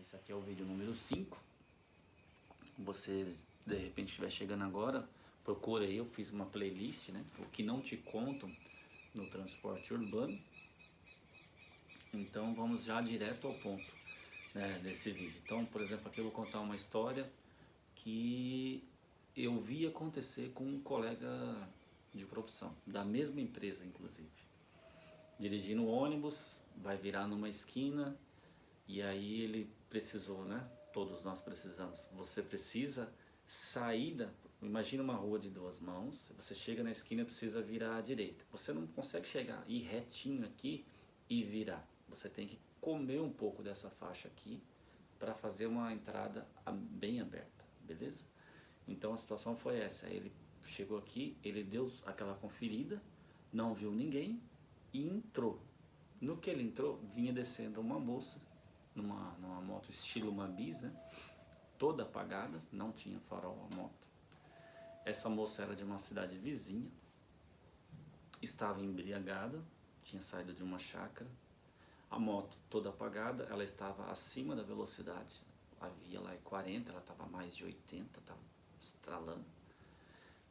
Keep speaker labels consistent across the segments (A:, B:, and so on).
A: Esse aqui é o vídeo número 5. Você de repente estiver chegando agora, procura aí, eu fiz uma playlist, né? O que não te contam no transporte urbano. Então vamos já direto ao ponto, né, desse vídeo. Então, por exemplo, aqui eu vou contar uma história que eu vi acontecer com um colega de profissão, da mesma empresa inclusive. Dirigindo o ônibus, vai virar numa esquina e aí ele precisou, né? Todos nós precisamos. Você precisa sair da... Imagina uma rua de duas mãos, você chega na esquina e precisa virar à direita. Você não consegue chegar, ir retinho aqui e virar. Você tem que comer um pouco dessa faixa aqui para fazer uma entrada bem aberta, beleza? Então a situação foi essa, ele chegou aqui, ele deu aquela conferida, não viu ninguém e entrou. No que ele entrou, vinha descendo uma moça, numa moto estilo Mambis, né? Toda apagada, não tinha farol a moto. Essa moça era de uma cidade vizinha, estava embriagada, tinha saído de uma chácara. A moto toda apagada, ela estava acima da velocidade, a via lá é 40, ela estava mais de 80, estava estralando.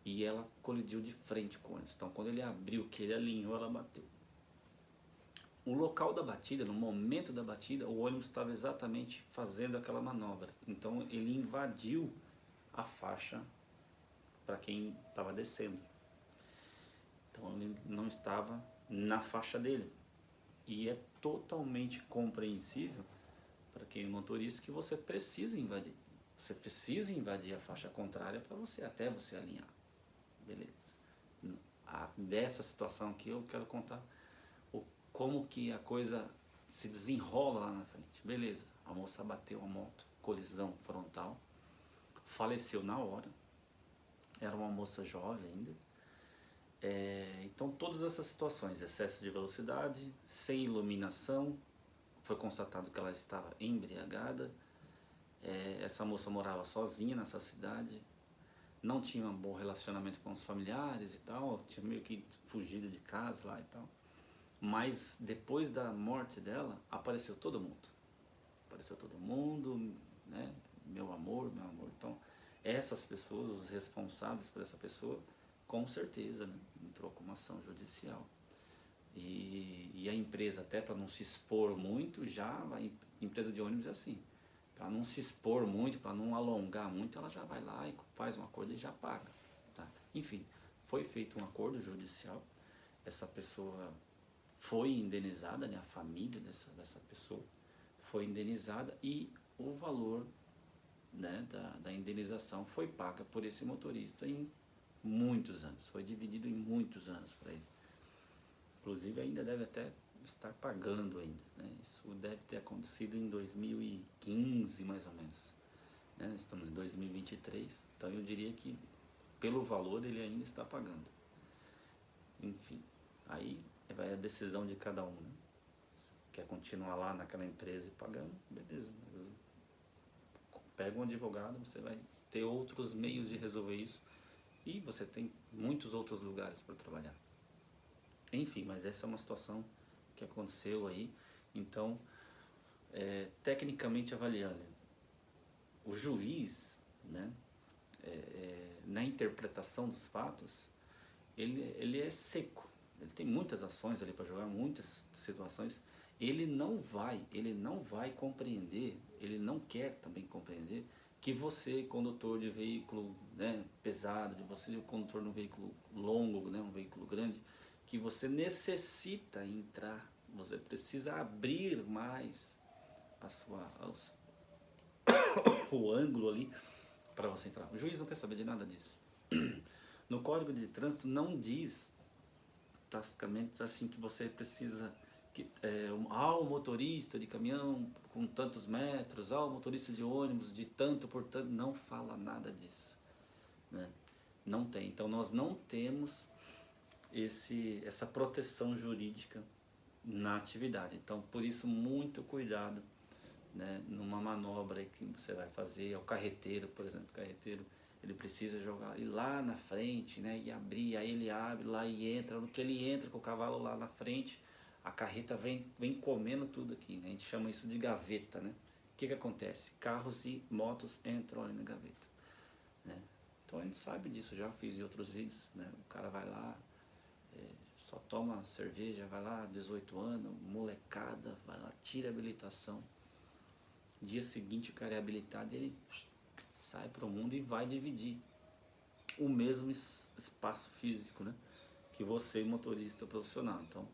A: E ela colidiu de frente com o ônibus. Então quando ele abriu, que ele alinhou, ela bateu. O local da batida, no momento da batida, o ônibus estava exatamente fazendo aquela manobra. Então ele invadiu a faixa para quem estava descendo. Então ele não estava na faixa dele. E é totalmente compreensível para quem é motorista que você precisa invadir. Você precisa invadir a faixa contrária para você, até você alinhar. Beleza. Dessa situação aqui eu quero contar como que a coisa se desenrola lá na frente. Beleza, a moça bateu a moto, colisão frontal, faleceu na hora, era uma moça jovem ainda. Então todas essas situações, excesso de velocidade, sem iluminação, foi constatado que ela estava embriagada. Essa moça morava sozinha nessa cidade, não tinha um bom relacionamento com os familiares e tal, tinha meio que fugido de casa lá e tal. Mas depois da morte dela, apareceu todo mundo. Apareceu todo mundo, né? Meu amor, meu amor. Então, essas pessoas, os responsáveis por essa pessoa, com certeza, né, entrou com uma ação judicial. E a empresa, até para não se expor muito, já a empresa de ônibus é assim. Para não se expor muito, para não alongar muito, ela já vai lá e faz um acordo e já paga. Tá? Enfim, foi feito um acordo judicial. Essa pessoa foi indenizada, né, a família dessa pessoa foi indenizada e o valor, né, da indenização foi paga por esse motorista em muitos anos, foi dividido em muitos anos para ele. Inclusive ainda deve até estar pagando ainda, né? Isso deve ter acontecido em 2015 mais ou menos, né? Estamos em 2023, então eu diria que pelo valor ele ainda está pagando. Enfim, aí vai a decisão de cada um, né? Quer continuar lá naquela empresa e pagando, beleza. Pega um advogado, você vai ter outros meios de resolver isso e você tem muitos outros lugares para trabalhar. Enfim, mas essa é uma situação que aconteceu aí. Então, tecnicamente avaliando, o juiz, né, na interpretação dos fatos, ele é seco. Ele tem muitas ações ali para jogar, muitas situações. Ele não vai compreender, ele não quer também compreender que você, condutor de veículo, né, pesado, de você, condutor de um veículo longo, né, um veículo grande, que você necessita entrar, você precisa abrir mais o ângulo ali para você entrar. O juiz não quer saber de nada disso. No Código de Trânsito não diz basicamente assim que você precisa ao motorista de caminhão com tantos metros, ao motorista de ônibus de tanto por tanto, não fala nada disso, né? Não tem. Então nós não temos essa proteção jurídica na atividade. Então por isso muito cuidado, né, numa manobra que você vai fazer. O carreteiro, por exemplo, o carreteiro ele precisa jogar ele lá na frente, né, e abrir, aí ele abre lá e entra. No que ele entra com o cavalo lá na frente, a carreta vem comendo tudo aqui, né? A gente chama isso de gaveta, né? que acontece? Carros e motos entram ali na gaveta, né? Então a gente sabe disso, já fiz em outros vídeos, né? O cara vai lá, só toma cerveja, vai lá, 18 anos, molecada, vai lá, tira a habilitação. Dia seguinte o cara é habilitado e ele sai para o mundo e vai dividir o mesmo espaço físico, né, que você, motorista profissional. Então,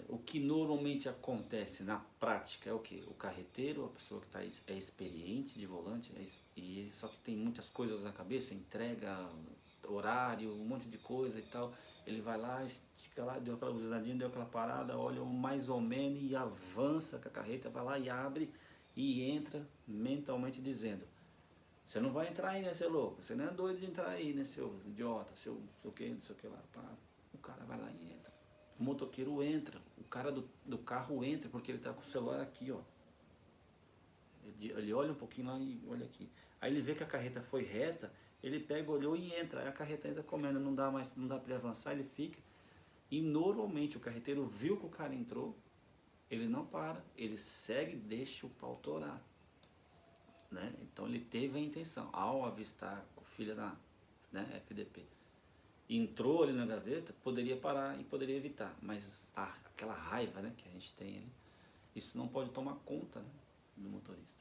A: o que normalmente acontece na prática é o que? O carreteiro, a pessoa que é experiente de volante, e ele só que tem muitas coisas na cabeça, entrega, horário, um monte de coisa e tal. Ele vai lá, estica lá, deu aquela buzinadinha, deu aquela parada, olha mais ou menos e avança com a carreta, vai lá e abre e entra mentalmente dizendo: você não vai entrar aí, né, seu louco? Você não é doido de entrar aí, né, seu idiota, seu que, não sei o que lá. Pá. O cara vai lá e entra. O motoqueiro entra, o cara do carro entra porque ele tá com o celular aqui, ó. Ele olha um pouquinho lá e olha aqui. Aí ele vê que a carreta foi reta, ele pega, olhou e entra. Aí a carreta entra comendo, não dá para ele avançar, ele fica. E normalmente o carreteiro viu que o cara entrou, ele não para, ele segue e deixa o pau torar. Né? Então ele teve a intenção, ao avistar o filho da, né, FDP, entrou ali na gaveta, poderia parar e poderia evitar, mas aquela raiva, né, que a gente tem ali, isso não pode tomar conta, né, do motorista.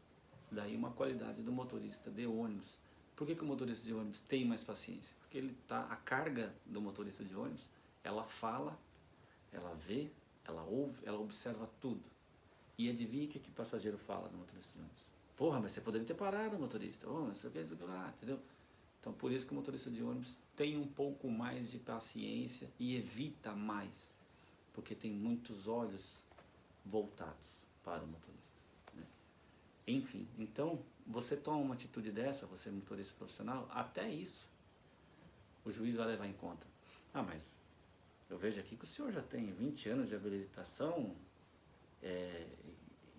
A: Daí uma qualidade do motorista de ônibus. Por que o motorista de ônibus tem mais paciência? Porque a carga do motorista de ônibus, ela fala, ela vê, ela ouve, ela observa tudo. E adivinha o que o passageiro fala do motorista de ônibus? Porra, mas você poderia ter parado, motorista. Oh, isso aqui, lá, entendeu? Então, por isso que o motorista de ônibus tem um pouco mais de paciência e evita mais, porque tem muitos olhos voltados para o motorista, né? Enfim, então, você toma uma atitude dessa, você é motorista profissional, até isso o juiz vai levar em conta. Ah, mas eu vejo aqui que o senhor já tem 20 anos de habilitação,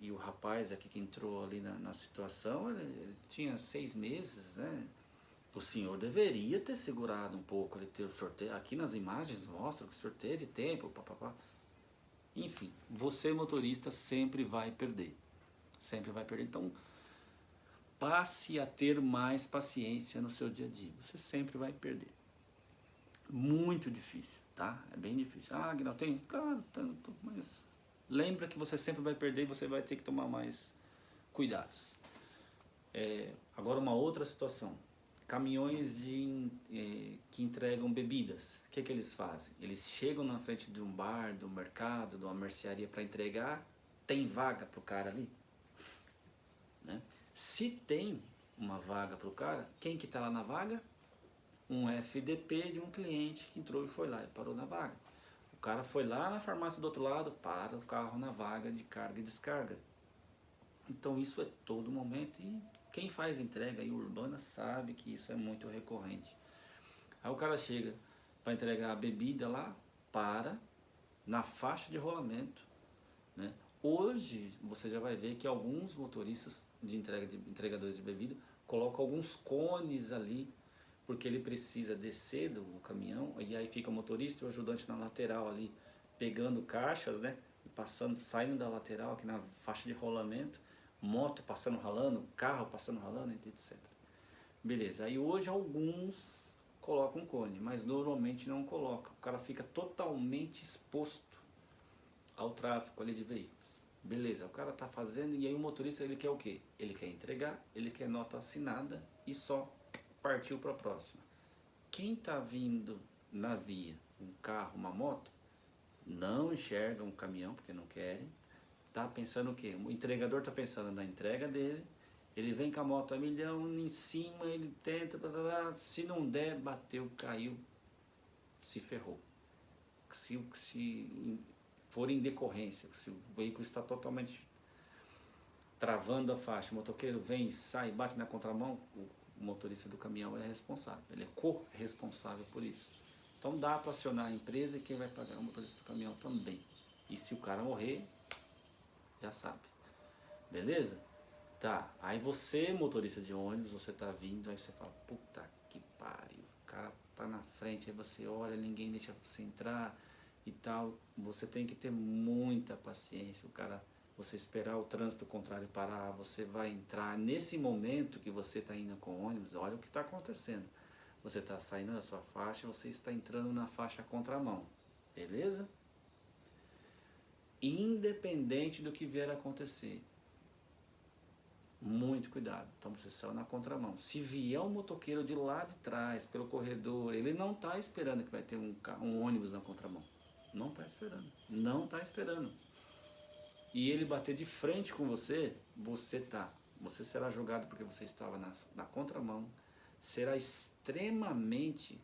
A: e o rapaz aqui que entrou ali na situação, ele tinha 6 meses, né? O senhor deveria ter segurado um pouco, ele ter o sorteio. Aqui nas imagens mostra que o senhor teve tempo, papapá. Enfim, você motorista sempre vai perder. Sempre vai perder. Então, passe a ter mais paciência no seu dia a dia. Você sempre vai perder. Muito difícil, tá? É bem difícil. Ah, Aguinaldo, tem? Claro, tanto, mas lembra que você sempre vai perder e você vai ter que tomar mais cuidados. Agora uma outra situação. Caminhões que entregam bebidas. O que eles fazem? Eles chegam na frente de um bar, do mercado, de uma mercearia para entregar. Tem vaga para o cara ali? Né? Se tem uma vaga para o cara, quem que está lá na vaga? Um FDP de um cliente que entrou e foi lá e parou na vaga. O cara foi lá na farmácia do outro lado, para o carro na vaga de carga e descarga. Então isso é todo momento e quem faz entrega aí urbana sabe que isso é muito recorrente. Aí o cara chega para entregar a bebida lá, para na faixa de rolamento, né? Hoje você já vai ver que alguns motoristas de entregadores de bebida colocam alguns cones ali, porque ele precisa descer do caminhão, e aí fica o motorista e o ajudante na lateral ali, pegando caixas, né? E passando, saindo da lateral aqui na faixa de rolamento, moto passando ralando, carro passando ralando, etc. Beleza, aí hoje alguns colocam cone, mas normalmente não colocam. O cara fica totalmente exposto ao tráfego ali de veículos. Beleza, o cara tá fazendo e aí o motorista ele quer o quê? Ele quer entregar, ele quer nota assinada e só partiu para a próxima. Quem tá vindo na via, um carro, uma moto, não enxerga um caminhão porque não querem. Tá pensando o quê? O entregador tá pensando na entrega dele, ele vem com a moto a milhão em cima, ele tenta, se não der, bateu, caiu, se ferrou. Se for em decorrência, se o veículo está totalmente travando a faixa, o motoqueiro vem, sai, bate na contramão, o motorista do caminhão é responsável, ele é corresponsável por isso. Então dá para acionar a empresa e quem vai pagar é o motorista do caminhão também. E se o cara morrer, já sabe. Beleza? Tá, aí você, motorista de ônibus, você tá vindo, aí você fala, puta que pariu, o cara tá na frente, aí você olha, ninguém deixa você entrar e tal. Você tem que ter muita paciência, o cara você esperar o trânsito contrário parar, você vai entrar nesse momento que você está indo com o ônibus, olha o que está acontecendo. Você está saindo da sua faixa, você está entrando na faixa contramão, beleza? Independente do que vier a acontecer, muito cuidado. Então você saiu na contramão. Se vier um motoqueiro de lá de trás, pelo corredor, ele não está esperando que vai ter um ônibus na contramão. Não está esperando. Não está esperando. E ele bater de frente com você, você será julgado porque você estava na contramão, será extremamente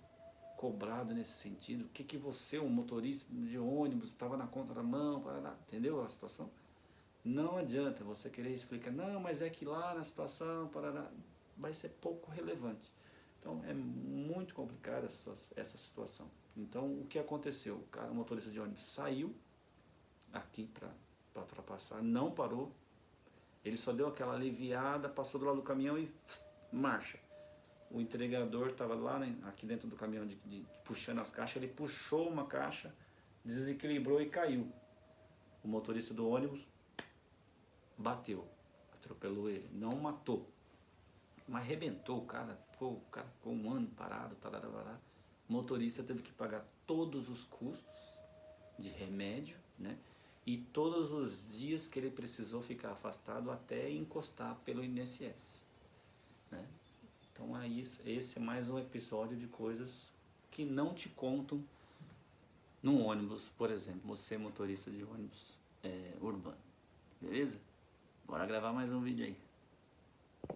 A: cobrado nesse sentido. O que você, um motorista de ônibus, estava na contramão, entendeu a situação? Não adianta você querer explicar, não, mas é que lá na situação, vai ser pouco relevante. Então é muito complicada essa situação. Então o que aconteceu? O motorista de ônibus saiu aqui para ultrapassar, não parou, ele só deu aquela aliviada, passou do lado do caminhão e marcha. O entregador estava lá, né, aqui dentro do caminhão puxando as caixas, ele puxou uma caixa, desequilibrou e caiu. O motorista do ônibus bateu, atropelou ele, não matou, mas arrebentou o cara ficou um ano parado, o motorista teve que pagar todos os custos de remédio, né? E todos os dias que ele precisou ficar afastado até encostar pelo INSS, né? Então é isso, esse é mais um episódio de coisas que não te contam num ônibus, por exemplo, você motorista de ônibus urbano, beleza? Bora gravar mais um vídeo aí.